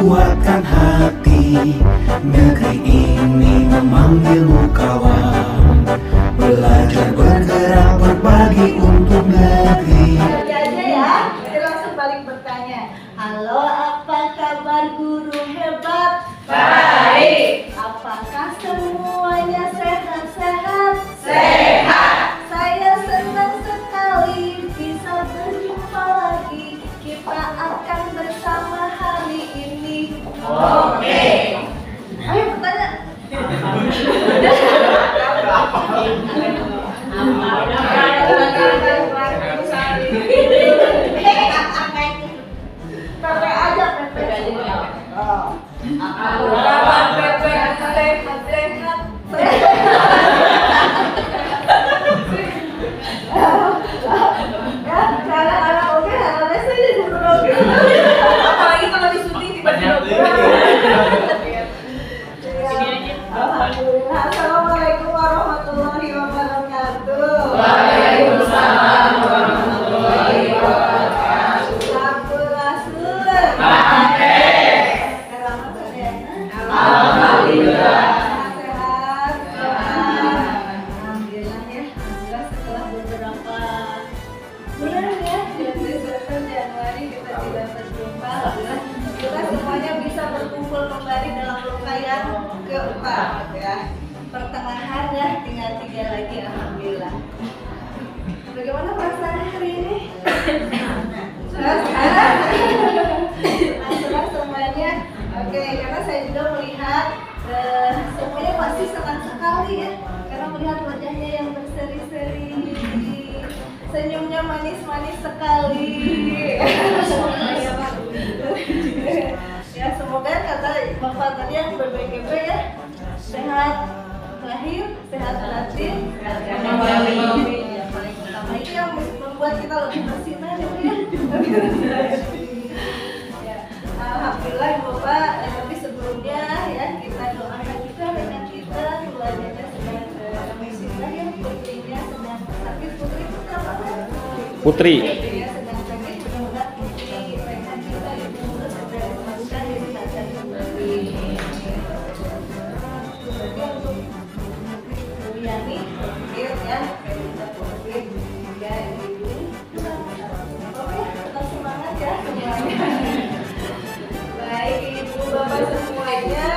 kuatkan hati. Negeri ini memanggilmu kawan, belajar bergerak berbagi untuk negeri. Aja ya, kita langsung balik bertanya. Halo, apa kabar guru hebat? Baik. Apakah semuanya sehat-sehat? Sehat. Saya senang sekali bisa berjumpa lagi. Kita akan bersama hari ini. Oke. Ayo bertanya. Pepe aja, Pepe aja. Kabar Pepe sehat-sehat. Ya, anak-anak oke, anak-anak saya jadi oke. Apalagi kalau disuntik tiba-tiba. Alhamdulillah. Assalamualaikum warahmatullahi wabarakatuh. Waalaikumsalam warahmatullahi wabarakatuh. Sampurasun. Selamat sore. Alhamdulillah. Sehat. Alhamdulillah ya. Alhamdulillah setelah beberapa bulan ya, Desember, Januari kita tidak berjumpa. Alhamdulillah kita semuanya bisa berkumpul kembali dalam rangkaian keempat ya. Pertengahan ya, tinggal 3 lagi. Alhamdulillah. Bagaimana perasaan hari ini? Senang? Senang semuanya. Oke, karena saya juga melihat semuanya pasti senang sekali ya, karena melihat wajahnya yang berseri-seri, senyumnya manis-manis sekali. Ya, semoga kata Bapak tadi yang berbaik-baik ya, sehat lahir, sehat batin, sehat batin. Yang paling utama itu yang membuat kita lebih bersinar ya. Ya, alhamdulillah Bapak, tapi sebelumnya ya kita doakan juga dengan kita keluarganya sedang musibah ya, putrinya sedang sakit. Putri itu apa? Putri. Ya, sedang sakit, mudah-mudahan putri rekan kita itu segera disembuhkan dari keadaan kembali. Berarti untuk Bu Yani, ya, kita COVID ya ini. Oke, tetap semangat ya semuanya. Baik, Ibu Bapak semuanya.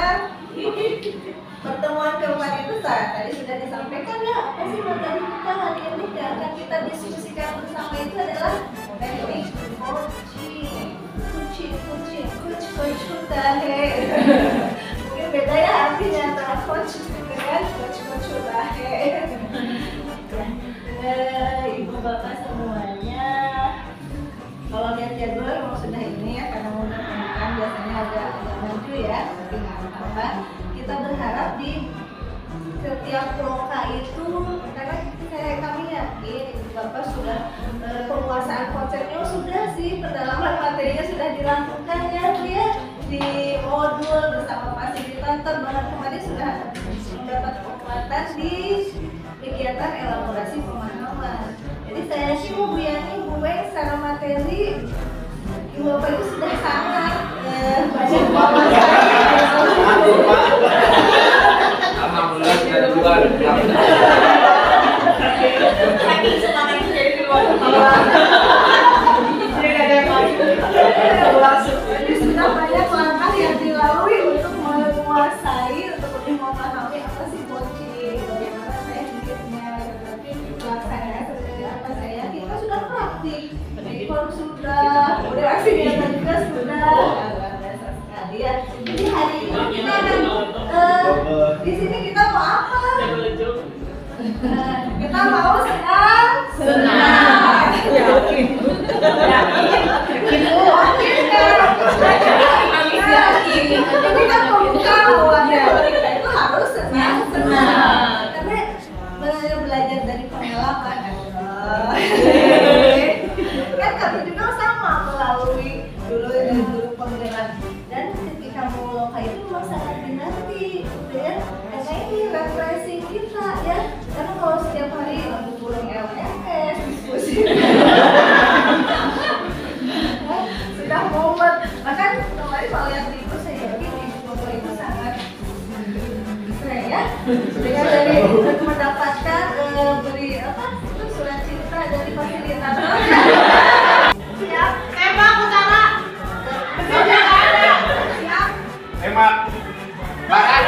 Pertemuan kemarin itu tadi sudah disampaikan ya, apa sih materi kita hari ini yang akan kita diskusikan bersama itu adalah teknik coaching tahe. Mungkin beda ya artinya antara coach dengan coach tahe. Ibu Bapak semuanya, kalau lihat jadwal memang sudah ini ya, karena mudah kan biasanya agak maju ya, tapi nggak apa-apa. Kita berharap di setiap loka itu, karena kami yakin Ibu Bapak sudah penguasaan konsepnya sudah sih, pendalaman materinya sudah dilakukan ya Bu ya, di modul bersama fasilitator, bahkan kemarin sudah mendapat penguatan di kegiatan elaborasi pemahaman. Jadi saya yakin Bu Yani, Bu Weng secara materi Ibu Bapak itu sudah sangat banyak Alhamdulillah sudah duluan. Saking semangatnya jadi duluan. Jadi sudah banyak langkah yang dilalui untuk menguasai, untuk lebih memahami apa sih coaching, bagaimana tekniknya, tapi pelaksanaan seperti apa. Saya kita sudah praktik, kalau sudah, udah aksinya juga sudah, luar biasa sekali ya. Jadi hari ini kita akan di sini kita mau apa? Kita mau senang. Yakin. Tapi kan pembuka lawannya itu harus senang. Tapi belajar dari pengalaman. Kan kami juga sama melalui dulu dari guru penggerak, dan ketika mau loka itu memang sangat dinanti, ya. Karena ini refreshing kita ya. Karena kalau setiap hari lagu pulang LMS diskusi. kalau lihat itu saya yakin ibu bapak itu sangat keren ya. Dengan dari mendapatkan beri apa itu surat cinta dari fasilitator. Siap. Tembak utara. Siap. Tembak. Barat.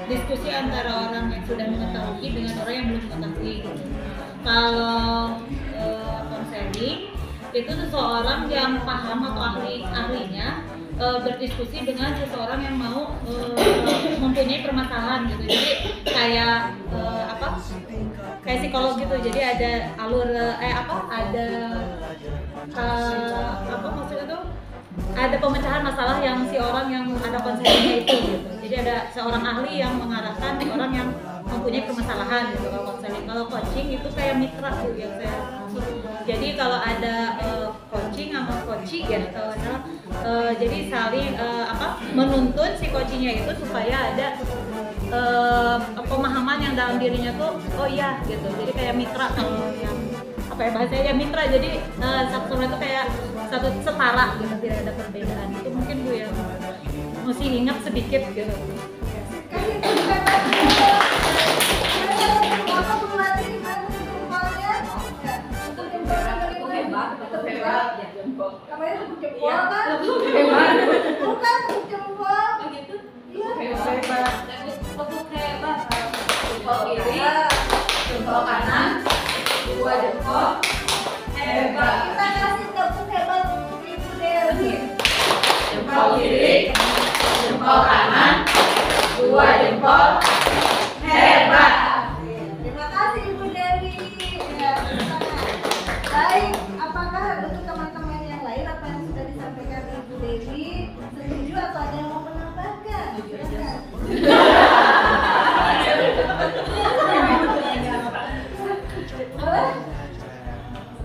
Diskusi antara orang yang sudah mengetahui dengan orang yang belum mengetahui. Kalau konseling itu seseorang yang paham atau ahlinya berdiskusi dengan seseorang yang mau mempunyai permasalahan gitu. Jadi kayak kayak psikolog gitu. Jadi ada alur maksudnya tuh ada pemecahan masalah yang si orang yang ada konselingnya itu gitu. Jadi ada seorang ahli yang mengarahkan orang yang mempunyai permasalahan gitu kalau konseling. Kalau coaching itu kayak mitra tuh yang saya maksud. Jadi kalau ada coaching sama coaching ya jadi saling menuntun si coachingnya itu supaya ada pemahaman yang dalam dirinya tuh oh iya gitu. Jadi kayak mitra kalau yang bahasanya mitra, jadi satu sama itu kayak satu setara gitu, tidak ada perbedaan. Itu mungkin Bu yang mesti ingat sedikit gitu. Jempol kanan, dua jempol, hebat. Kita kasih tepuk hebat untuk Ibu Dewi. Jempol kiri, jempol kanan, dua jempol, hebat. Terima kasih Ibu Dewi. Ya, baik, apakah untuk teman-teman yang lain apa yang sudah disampaikan Ibu Dewi setuju atau ada yang mau menambahkan? Silakan.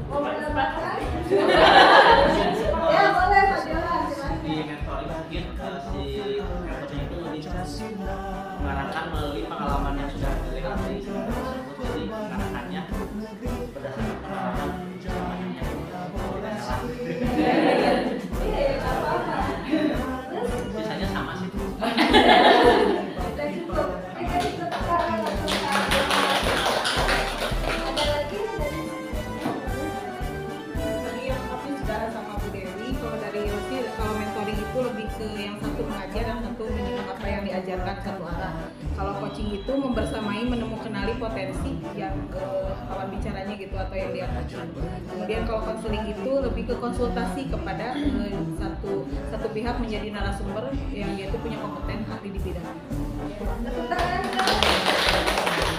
Mau menambahkan? Ya boleh Pak Johan, silakan. Di mentoring mungkin si mentornya itu lebih mengarahkan melalui pengalaman yang sudah dilewati tersebut. Jadi mengarahkannya berdasarkan pengalaman yang biasanya sama sih. Sudah cukup. Kita cukup sekarang langsung saja. Ada lagi dari Tadi yang aku sudah sama Bu Dewi, kalau dari Yosi, kalau mentoring itu lebih ke yang satu mengajar, yang satu menyimak apa yang diajarkan satu arah. Kalau coaching itu membersamai menemukanali potensi yang ke lawan bicaranya gitu atau yang dia coaching. Kemudian kalau konseling itu lebih ke konsultasi kepada satu pihak menjadi narasumber yang dia itu punya kompeten ahli di bidangnya. tepuk tangan.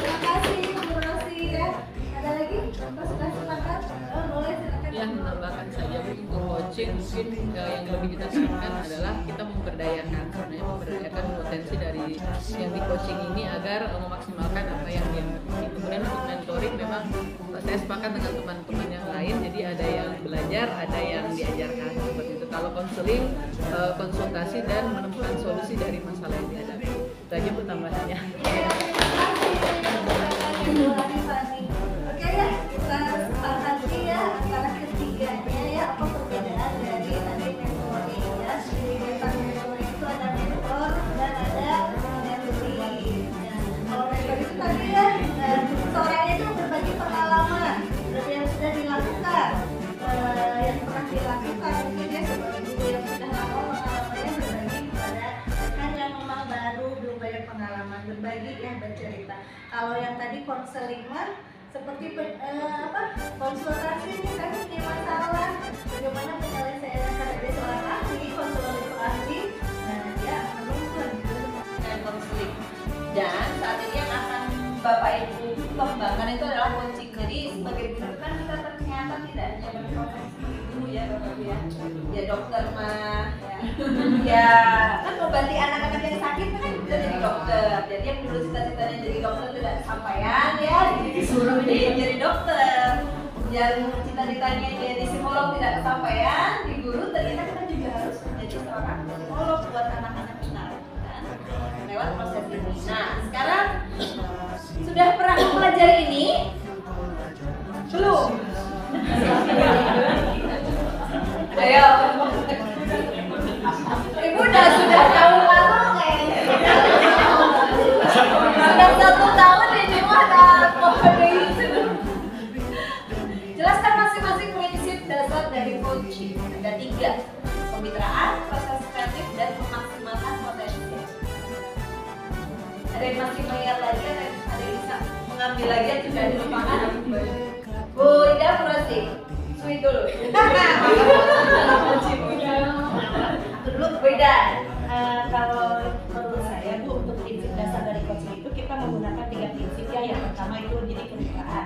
Terima kasih, Bu Rosi ya. Ada lagi? Kita sudah sepakat? Boleh silakan. Ya, menambahkan saja untuk coaching mungkin yang lebih kita tekankan adalah kita memberdayakan, sebenarnya memberdayakan potensi dari yang di coaching ini agar memaksimalkan apa yang dia ngerti. Kemudian untuk mentoring memang saya sepakat dengan teman-teman yang lain, jadi ada yang belajar, ada yang diajarkan seperti itu. Kalau konseling, konsultasi dan menemukan solusi dari masalah yang dihadapi. Itu aja pertambahannya. Oke ya, kita sepakati ya antara ketiganya ya, apa perbedaan dari tadi mentoring ya. Di mentoring itu ada mentor dan ada mentee. Ya, kalau mentor itu tadi ya, seorang itu berbagi pengalaman dari yang sudah dilakukan, yang pernah dilakukan mungkin ya sebagai guru yang sudah lama pengalamannya berbagi kepada rekan yang memang baru belum banyak pengalaman, berbagi ya, bercerita. Kalau yang tadi konseling mah seperti konsultasi nih, kan punya masalah bagaimana penyelesaiannya, karena dia seorang ahli, konselor itu ahli, nah dia akan menuntun Dan konseling. Dan saat ini yang akan Bapak Ibu kembangkan itu adalah coaching. Jadi sebagai guru kan kita ternyata tidak hanya berprofesi guru ya Bapak Ibu ya. Ya dokter mah ya kan mengobati anak-anak yang sakit kan bisa jadi dokter. Jadi yang dulu cita-citanya jadi dokter tidak kesampaian ya, disuruh jadi dokter. Yang cita-citanya jadi psikolog tidak kesampaian di guru, ternyata kita juga harus menjadi seorang psikolog buat anak-anak kita kan lewat proses ini. Nah sekarang sudah pernah mempelajari ini? Belum? Ayo. Ibu sudah tahu lama kayaknya. Sudah 1 tahun ini mah kode itu. Jelaskan masing-masing prinsip dasar dari coaching. Ada 3: kemitraan, proses kreatif, dan memaksimalkan potensi. Ada yang masih mengingat lagi, ada yang bisa mengambil lagi yang sudah dilupakan. Bu Ida Prosi, sweet dulu. Dulu Bu Ida. Kalau menurut saya Bu, untuk prinsip dasar dari coaching itu kita menggunakan 3 prinsip ya. Yang pertama itu jadi kemitraan.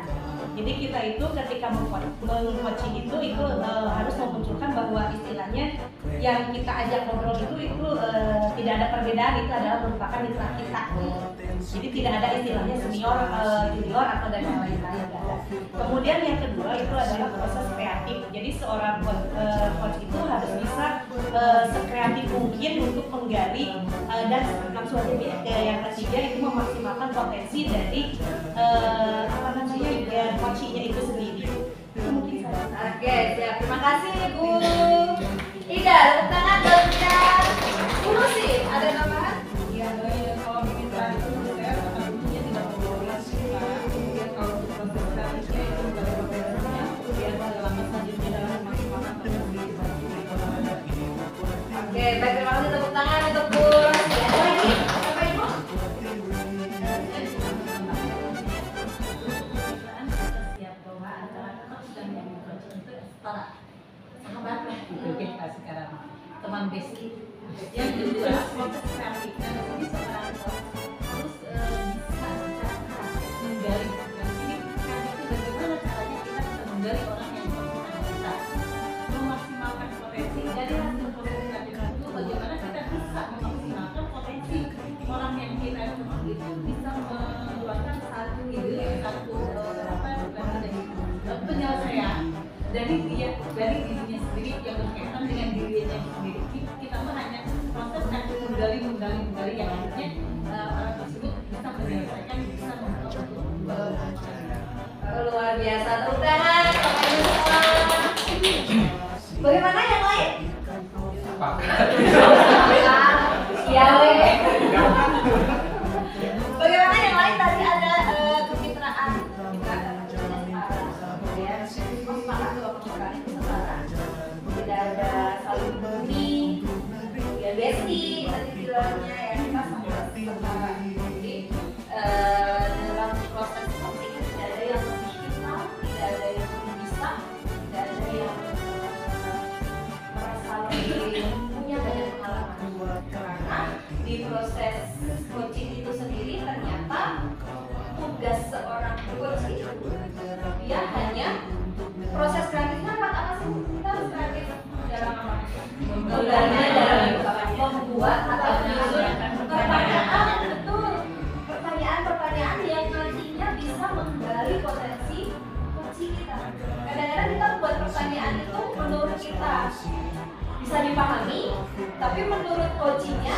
Jadi kita itu ketika meng-coaching itu harus memunculkan bahwa istilahnya yang kita ajak ngobrol itu tidak ada perbedaan, itu adalah merupakan mitra kita. Jadi tidak ada istilahnya senior, junior atau dan yang lain-lain. Kemudian yang kedua itu adalah proses kreatif. Jadi seorang coach itu harus bisa sekreatif mungkin untuk menggali dan langsung aja yang ketiga itu memaksimalkan potensi dari coachingnya itu sendiri. Itu mungkin saya. Oke, siap. Terima kasih Bu Ida. Tepuk tangan buat Ida. Bu Lucy, ada tambahan? Ya, kalau kemitraan itu menurut saya tentunya tidak membolehkan kita. Kemudian kalau untuk proses kreatifnya itu menjadi potensinya, kemudian langkah selanjutnya adalah memaksimalkan potensi dari Oke, baik, terima kasih. Tepuk tangan untuk Bu Lucy. Ada lagi? Bapak Ibu? Oke, sekarang teman basic. Yang kedua, proses kreatifnya ini seorang coach harus bisa secara menggali. Dan ini kreatif itu bagaimana caranya kita bisa menggali orang yang membutuhkan kita, memaksimalkan potensi dari hasil proses kreatif itu. Bagaimana kita bisa memaksimalkan potensi orang yang kita itu bisa mengeluarkan satu ide, satu penyelesaian dari dirinya sendiri yang berkaitan dengan dirinya sendiri. Kita mah hanya proses kreatif menggali yang akhirnya orang tersebut bisa menyelesaikan, bisa membuat Luar biasa. Tepuk tangan. Bagaimana yang lain? Iya, bagaimana yang lain? Tadi ada kemitraan. Tidak ada saling membumi, kemudian besti tadi bilangnya ya, kita sama setara. Jadi dalam proses coaching tidak ada yang lebih kenal, tidak ada yang lebih bisa, tidak ada yang merasa lebih punya banyak pengalaman. Karena di proses coaching itu sendiri ternyata tugas seorang coach itu dia hanya proses kreatifnya apa Modalnya dalam membuat atau menyusun pertanyaan, betul. Pertanyaan-pertanyaan yang nantinya bisa menggali potensi coaching kita. Kadang-kadang kita buat pertanyaan itu menurut kita bisa dipahami, tapi menurut coachingnya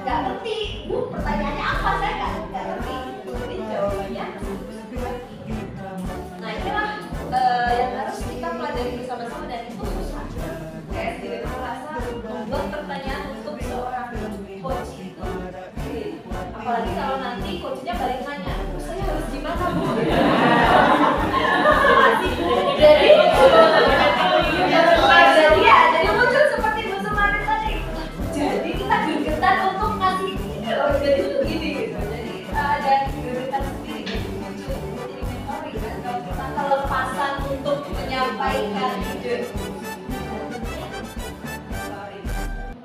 nggak ngerti. Bu, pertanyaannya apa? Saya nggak ngerti. Jadi jawabannya. Nah inilah yang harus kita pelajari bersama-sama dan itu susah. Saya sendiri merasa membuat pertanyaan untuk seorang coach itu, apalagi kalau nanti coachnya balik nanya, saya harus gimana Bu? Jadi muncul seperti Bu Sumari tadi. Jadi kita gregetan untuk ngasih ini loh, jadi itu gini gitu. Jadi ada gregetan sendiri gitu muncul jadi mentoring kan. Kalau kita kelepasan untuk menyampaikan ide,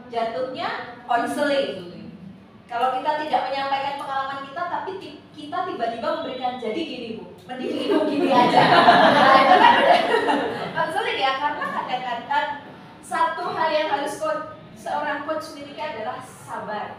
jatuhnya konseling. Kalau kita tidak menyampaikan pengalaman kita, tapi kita tiba-tiba memberikan jadi gini Bu, mending ibu gini aja. Nah itu kan konseling ya, karena kadang-kadang satu hal yang harus seorang coach miliki adalah sabar.